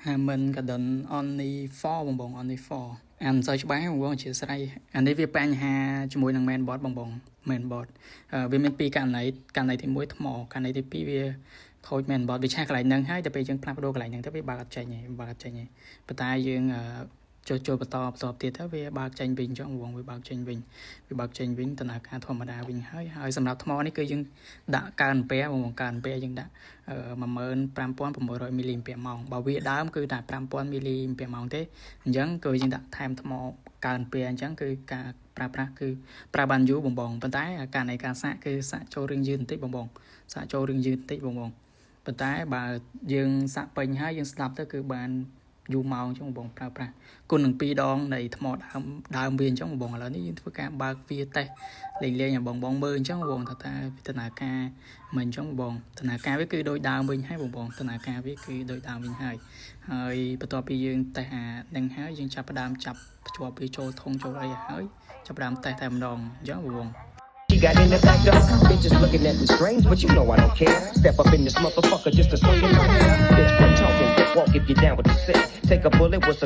mình cả đợn only for bong only for anh sao cho bán bong chỉ sai anh đây việc bán ha cho môi năng men bot bong men bot vì mình pi càng này thì muối thmỏ càng này thì pi về khôi men bot bị cha cái năng haiจะไปยังพลับโดcái năng ទៅវាបើកចេញប៉ុន្តែយើងចូលបន្តទៀតទៅវាបើកចេញវិញចុះវងវាបើកចេញវិញដំណើរការធម្មតាវិញហើយសម្រាប់ថ្មនេះគឺយើងដាក់កើនពេបងកើនពេយើងដាក់15600 មីលីអាំពែម៉ោងបើវាដើមគឺតែ5000 មីលីអាំពែម៉ោងទេអញ្ចឹងគឺយើងដាក់ថែមថ្មកើនពេអញ្ចឹងគឺការប្រើប្រាស់គឺប្រើបានយូរបងប៉ុន្តែការនៃការសាកគឺសាកចូលរឿងយឺតបន្តិចបងសាកចូលរឿងយឺតបន្តិចបងប៉ុន្តែបើយើងសាកពេញហើយយើងស្ដាប់ទៅគឺបានយូរម៉ោងចឹងបងប្រើប្រាស់គុណនឹង2ដងនៃថ្មដើមវាអញ្ចឹងបងឥឡូវនេះយើងធ្វើការបើកវាតេស្តលេងឲ្យបងមើលអញ្ចឹងបងថាដំណើរការមិនអញ្ចឹងបងដំណើរការវាគឺដូចដើមវិញហើយបងដំណើរការវាគឺដូចដើមវិញហើយបន្ទាប់ពីយើងតេស្តអានឹងហើយយើងចាប់ផ្ដើមចាប់ភ្ជាប់វាចូលធុងចូលអីហើយចាប់ផ្ដើមតេស្តតែម្ដងអញ្ចឹងបង She got in the back door, bitches looking at me strange, but you know I don't care. Step up in this motherfucker just to swing in my hair. Bitch, quit talking, walk if you're down with the sick. Take a bullet with some